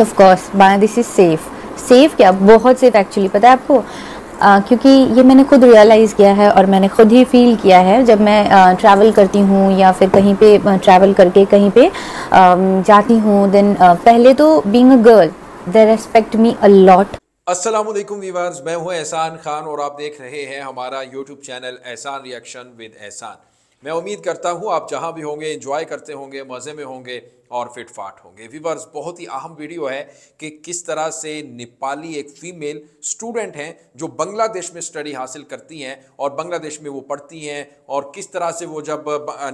Of course Bangladesh is safe. Safe क्या, बहुत safe actually. पता है आपको, क्योंकि ये मैंने खुद रियलाइज़ किया है और मैंने खुद ही फील किया है जब मैं ट्रैवल करती हूँ या फिर कहीं पे ट्रैवल करके कहीं पे जाती हूँ। देन पहले तो being a girl they respect me a lot. अस्सलाम वालेकुम व्यूअर्स, मैं हूं एहसान खान और आप देख रहे हैं हमारा यूट्यूब चैनल एहसान रिएक्शन विद एहसान। मैं उम्मीद करता हूं आप जहां भी होंगे एंजॉय करते होंगे, मज़े में होंगे और फिट फाट होंगे। व्यूअर्स, बहुत ही अहम वीडियो है कि किस तरह से नेपाली एक फ़ीमेल स्टूडेंट हैं जो बांग्लादेश में स्टडी हासिल करती हैं और बांग्लादेश में वो पढ़ती हैं, और किस तरह से वो जब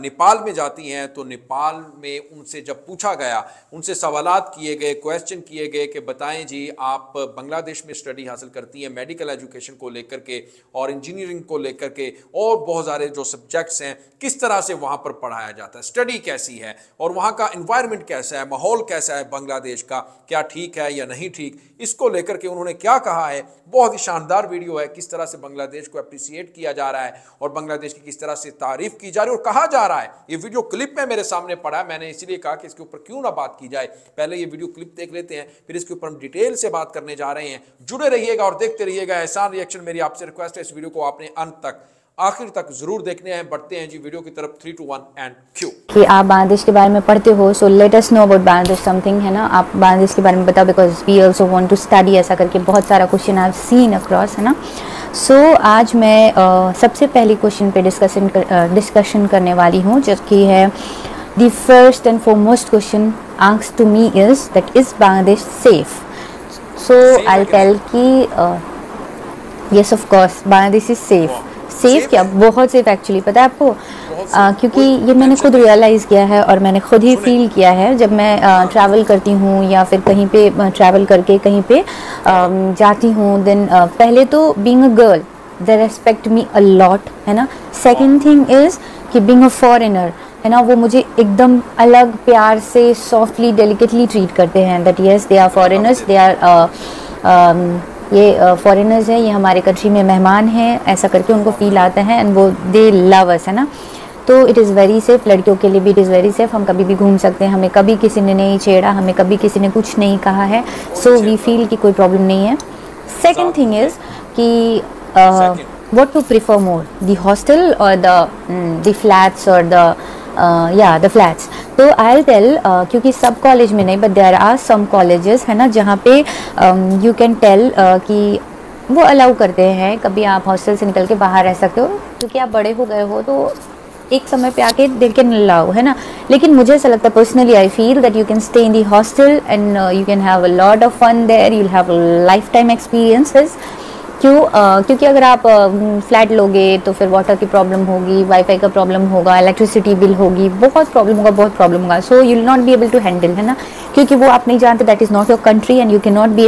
नेपाल में जाती हैं तो नेपाल में उनसे जब पूछा गया, उनसे सवालात किए गए, क्वेश्चन किए गए कि बताएं जी आप बांग्लादेश में स्टडी हासिल करती हैं मेडिकल एजुकेशन को लेकर के और इंजीनियरिंग को लेकर के और बहुत सारे जो सब्जेक्ट्स हैं, किस तरह से वहाँ पर पढ़ाया जाता है, स्टडी कैसी है और वहाँ का एनवायरनमेंट कैसा है, माहौल कैसा है बांग्लादेश का, क्या ठीक है या नहीं ठीक, इसको लेकर के उन्होंने क्या कहा है। बहुत ही शानदार वीडियो है, किस तरह से बांग्लादेश को अप्रिशिएट किया जा रहा है और बांग्लादेश की किस तरह से तारीफ की जा रही है और कहा जा रहा है। ये वीडियो क्लिप में मेरे सामने पड़ा है, मैंने इसीलिए कहा कि इसके ऊपर क्यों ना बात की जाए। पहले ये वीडियो क्लिप देख लेते हैं, फिर इसके ऊपर हम डिटेल से बात करने जा रहे हैं। जुड़े रहिएगा और देखते रहिएगा एहसान रिएक्शन। मेरी आपसे रिक्वेस्ट है, इस वीडियो को आपने अंत तक, आखिर तक जरूर देखने हैं। बढ़ते हैं जी वीडियो की तरफ। 3, 2, 1 एंड क्यू। कि आप बांग्लादेश के बारे में पढ़ते हो, so let us know about Bangladesh something, है ना। आप बांग्लादेश के बारे में बताओ, because we also want to study, ऐसा करके बहुत सारा question I have seen across, है ना। सो आज मैं सबसे पहली क्वेश्चन पे डिस्कशन करने वाली हूँ, जो कि है the first and foremost question asked to me is that is Bangladesh safe. So I tell कि yes of course Bangladesh is safe. Safe क्या, बहुत सेफ एक्चुअली। पता है आपको, क्योंकि ये मैंने खुद रियलाइज़ किया है और मैंने खुद ही फील किया है जब मैं ट्रैवल करती हूँ या फिर कहीं पे ट्रैवल करके कहीं पे जाती हूँ। देन पहले तो being a girl they respect me a lot, है ना। सेकंड थिंग इज़ कि बीइंग अ फॉरेनर, है ना, वो मुझे एकदम अलग प्यार से सॉफ्टली डेलिकेटली ट्रीट करते हैं। That yes they are foreigners, they are ये फॉरेनर्स हैं, ये हमारे कंट्री में मेहमान हैं, ऐसा करके उनको फील आता है एंड वो दे लव अस, है ना। तो इट इज़ वेरी सेफ, लड़कियों के लिए भी इट इज़ वेरी सेफ। हम कभी भी घूम सकते हैं, हमें कभी किसी ने नहीं छेड़ा, हमें कभी किसी ने कुछ नहीं कहा है, सो वी फील कि कोई प्रॉब्लम नहीं है। सेकेंड थिंग इज़ कि what to prefer more, the hostel or the flats or the flats. तो I'll tell क्योंकि सब कॉलेज में नहीं, but there are some colleges, है ना, जहाँ पे you can tell कि वो अलाउ करते हैं कभी आप हॉस्टल से निकल के बाहर रह सकते हो, क्योंकि आप बड़े हो गए हो तो एक समय पे आके दे कैन अलाउ, है ना। लेकिन मुझे ऐसा लगता है personally, I feel that you can stay in the hostel and you can have a lot of fun there, you will have life time experiences. क्योंकि अगर आप फ्लैट लोगे तो फिर वाटर की प्रॉब्लम होगी, वाईफाई का प्रॉब्लम होगा, इलेक्ट्रिसिटी बिल होगी, बहुत प्रॉब्लम होगा, so you will not be able to handle, है ना। क्योंकि वो आप नहीं जानते, that is not your country and you will not be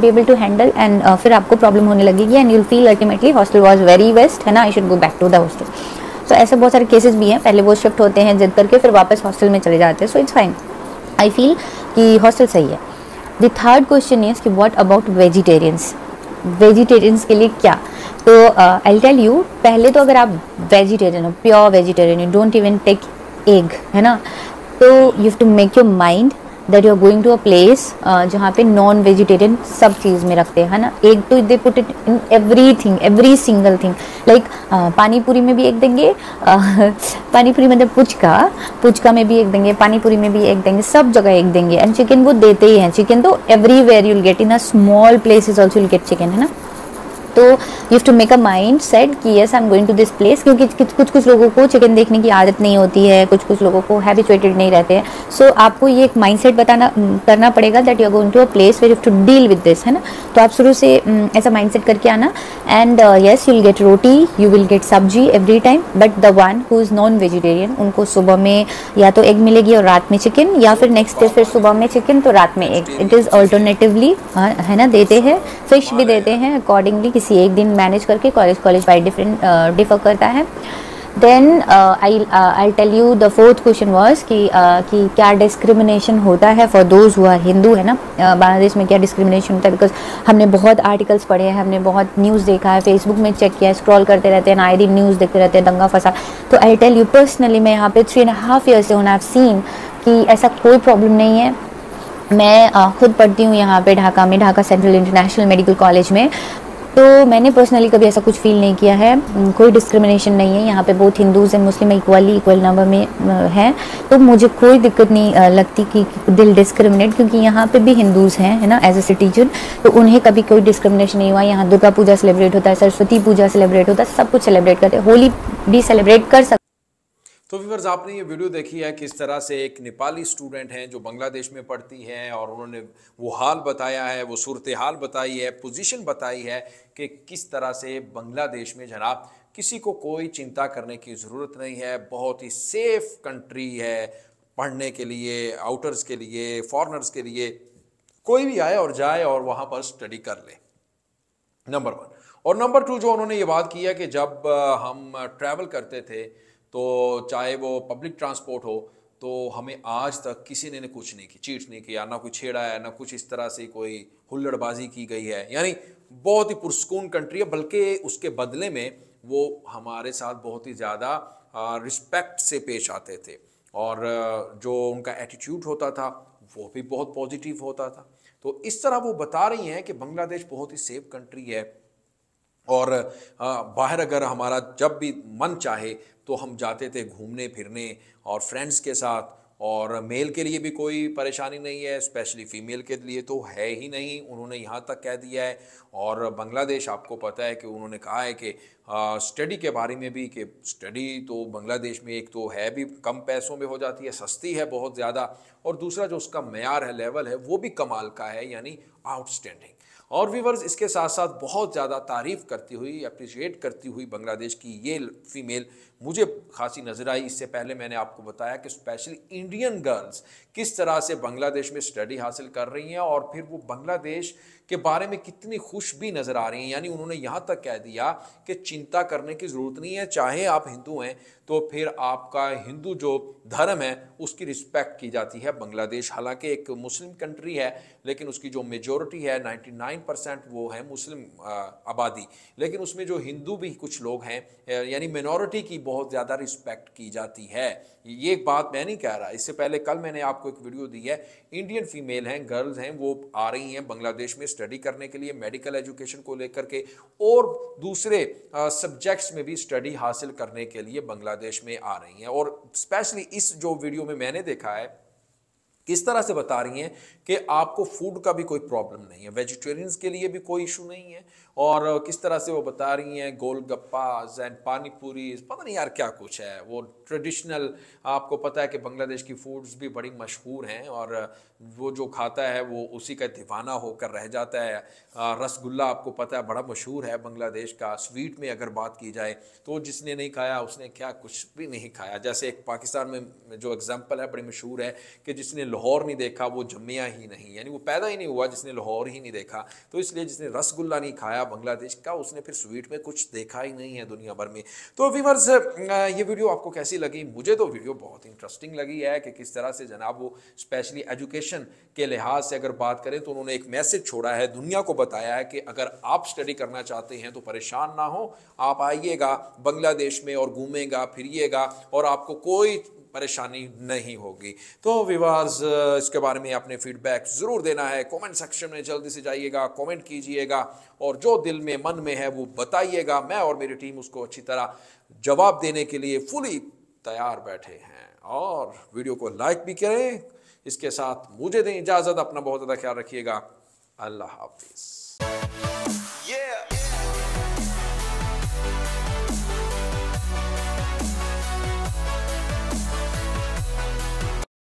able to handle and फिर आपको प्रॉब्लम होने लगेगी and you will feel ultimately hostel was very best, है ना, I should go back to the hostel. So ऐसे बहुत सारे cases भी हैं, पहले वो शिफ्ट होते हैं जिद करके, फिर वापस हॉस्टल में चले जाते हैं, so it's fine. I feel कि हॉस्टल सही है। द थर्ड क्वेश्चन इज कि व्हाट अबाउट वेजिटेरियंस, वेजिटेरियंस के लिए क्या। तो आई टेल यू, पहले तो अगर आप वेजिटेरियन हो, pure vegetarian, you don't even take egg, है ना, तो you have to make your mind that you are going to a place जहाँ पे नॉन वेजिटेरियन सब चीज़ में रखते हैं, है ना। एग तो they put it in everything, every single thing, like पानी पूरी में भी एग देंगे, पानी पूरी मतलब पुचका में भी एग देंगे, पानी पूरी में भी एग देंगे, सब जगह एग देंगे। एंड चिकन वो देते ही हैं, चिकन तो everywhere you will get, in a small places also you will get chicken, है ना। तो you have to make a mind set कि yes I am going to this place, क्योंकि कुछ लोगों को चिकन देखने की आदत नहीं होती है, कुछ लोगों को हैबिचुएटेड नहीं रहते हैं। सो आपको ये एक माइंड सेट करना पड़ेगा that you are going to a place where you have to deal with this, है ना। तो आप शुरू से ऐसा माइंड सेट करके आना and yes you will get roti, you will get sabzi every time, but the one who is non vegetarian, उनको सुबह में या तो एग मिलेगी और रात में चिकन, या फिर नेक्स्ट डे फिर सुबह में चिकन तो रात में एग, इट इज़ अल्टरनेटिवली, है ना, देते हैं। फिश भी देते हैं अकॉर्डिंगली, किसी एक दिन मैनेज करके, कॉलेज बाय डिफर करता है। Then I tell you the fourth question was कि क्या डिस्क्रिमिनेशन होता है for those who are Hindu, है ना। बांग्लादेश में क्या डिस्क्रिमिनेशन होता है, बिकॉज हमने बहुत आर्टिकल्स पढ़े हैं, हमने बहुत न्यूज़ देखा है, फेसबुक में चेक किया है, स्क्रॉल करते रहते हैं, आए दिन न्यूज़ देखते रहते हैं, दंगा फसाद। तो आई टेल यू पर्सनली, मैं यहाँ पे 3.5 ईयर से हूँ, आई हैव सीन कि ऐसा कोई प्रॉब्लम नहीं है। मैं खुद पढ़ती हूँ यहाँ पे ढाका में, Dhaka central international medical college में। तो मैंने पर्सनली कभी ऐसा कुछ फील नहीं किया है, कोई डिस्क्रिमिनेशन नहीं है यहाँ पे। बहुत Hindus and Muslim equal number में हैं, तो मुझे कोई दिक्कत नहीं लगती कि दिल डिस्क्रिमिनेट, क्योंकि यहाँ पे भी हिंदूज़ हैं, है ना, एज ए सिटीजन। तो उन्हें कभी कोई डिस्क्रिमिनेशन नहीं हुआ। यहाँ दुर्गा पूजा सेलिब्रेट होता है, सरस्वती पूजा सेलिब्रेट होता है, सब कुछ सेलिब्रेट करते हैं, होली भी सेलिब्रेट कर सकते। तो व्यूअर्स, आपने ये वीडियो देखी है किस तरह से एक नेपाली स्टूडेंट हैं जो बांग्लादेश में पढ़ती हैं, और उन्होंने वो हाल बताया है, वो सूरत हाल बताई है, पोजीशन बताई है कि किस तरह से बांग्लादेश में जनाब किसी को कोई चिंता करने की ज़रूरत नहीं है, बहुत ही सेफ कंट्री है पढ़ने के लिए, आउटर्स के लिए, फॉरेनर्स के लिए। कोई भी आए और जाए और वहाँ पर स्टडी कर ले, नंबर 1। और नंबर 2, जो उन्होंने ये बात की है कि जब हम ट्रैवल करते थे तो चाहे वो पब्लिक ट्रांसपोर्ट हो, तो हमें आज तक किसी ने कुछ नहीं की, चीट नहीं किया, ना कोई छेड़ा है, ना कुछ इस तरह से कोई हुल्लड़बाजी की गई है। यानी बहुत ही पुरस्कून कंट्री है, बल्कि उसके बदले में वो हमारे साथ बहुत ही ज़्यादा रिस्पेक्ट से पेश आते थे, और जो उनका एटीट्यूड होता था वो भी बहुत पॉजिटिव होता था। तो इस तरह वो बता रही हैं कि बांग्लादेश बहुत ही सेफ कंट्री है, और बाहर अगर हमारा जब भी मन चाहे तो हम जाते थे घूमने फिरने और फ्रेंड्स के साथ, और मेल के लिए भी कोई परेशानी नहीं है, स्पेशली फ़ीमेल के लिए तो है ही नहीं, उन्होंने यहाँ तक कह दिया है। और बांग्लादेश, आपको पता है कि उन्होंने कहा है कि स्टडी के बारे में भी, कि स्टडी तो बांग्लादेश में एक तो है भी कम पैसों में हो जाती है, सस्ती है बहुत ज़्यादा, और दूसरा जो उसका मेयार है, लेवल है, वो भी कमाल का है, यानी आउटस्टैंडिंग। और व्यूवर्स, इसके साथ साथ बहुत ज़्यादा तारीफ़ करती हुई, अप्रिशिएट करती हुई बांग्लादेश की ये फ़ीमेल मुझे खासी नज़र आई। इससे पहले मैंने आपको बताया कि स्पेशली इंडियन गर्ल्स किस तरह से बांग्लादेश में स्टडी हासिल कर रही हैं, और फिर वो बांग्लादेश के बारे में कितनी खुश भी नज़र आ रही हैं। यानी उन्होंने यहाँ तक कह दिया कि चिंता करने की ज़रूरत नहीं है, चाहे आप हिंदू हैं तो फिर आपका हिंदू जो धर्म है उसकी रिस्पेक्ट की जाती है। बांग्लादेश हालांकि एक मुस्लिम कंट्री है, लेकिन उसकी जो मेजॉरिटी है 99% वो है मुस्लिम आबादी, लेकिन उसमें जो हिंदू भी कुछ लोग हैं, यानी मिनॉरिटी की बहुत ज़्यादा रिस्पेक्ट की जाती है। ये एक बात मैं नहीं कह रहा, इससे पहले कल मैंने आपको एक वीडियो दी है, इंडियन फीमेल हैं, गर्ल्स हैं, वो आ रही हैं बांग्लादेश में स्टडी करने के लिए, मेडिकल एजुकेशन को लेकर के और दूसरे सब्जेक्ट्स में भी स्टडी हासिल करने के लिए बांग्लादेश में आ रही हैं। और स्पेशली इस जो वीडियो में मैंने देखा है, किस तरह से बता रही हैं कि आपको फूड का भी कोई प्रॉब्लम नहीं है, वेजिटेरियंस के लिए भी कोई इशू नहीं है, और किस तरह से वो बता रही हैं गोलगप्पास एंड पानी पूरी, पता नहीं यार क्या कुछ है वो ट्रेडिशनल। आपको पता है कि बांग्लादेश की फूड्स भी बड़ी मशहूर हैं, और वो जो खाता है वो उसी का दीवाना होकर रह जाता है। रसगुल्ला आपको पता है बड़ा मशहूर है बांग्लादेश का। स्वीट में अगर बात की जाए तो जिसने नहीं खाया उसने क्या कुछ भी नहीं खाया। जैसे एक पाकिस्तान में जो एग्जाम्पल है बड़ी मशहूर है कि जिसने लाहौर नहीं देखा वो जम्मिया ही नहीं, यानी वो पैदा ही नहीं हुआ जिसने लाहौर ही नहीं देखा। तो इसलिए जिसने रसगुल्ला नहीं खाया बांग्लादेश का, उसने फिर स्वीट में कुछ देखा ही नहीं है दुनिया भर में। तो व्यूअर्स, ये वीडियो आपको कैसी लगी? मुझे तो वीडियो बहुत इंटरेस्टिंग लगी है कि किस तरह से जनाब वो स्पेशली एजुकेशन के लिहाज से अगर बात करें तो उन्होंने एक मैसेज छोड़ा है, दुनिया को बताया है कि अगर आप स्टडी करना चाहते हैं तो परेशान ना हो, आप आइएगा बांग्लादेश में और घूमेगा फिरिएगा और आपको कोई परेशानी नहीं होगी। तो व्यूअर्स, इसके बारे में अपने फीडबैक ज़रूर देना है, कमेंट सेक्शन में जल्दी से जाइएगा, कमेंट कीजिएगा, और जो दिल में मन में है वो बताइएगा। मैं और मेरी टीम उसको अच्छी तरह जवाब देने के लिए फुली तैयार बैठे हैं। और वीडियो को लाइक भी करें। इसके साथ मुझे दें इजाज़त, अपना बहुत ज़्यादा ख्याल रखिएगा। अल्लाह हाफिज़।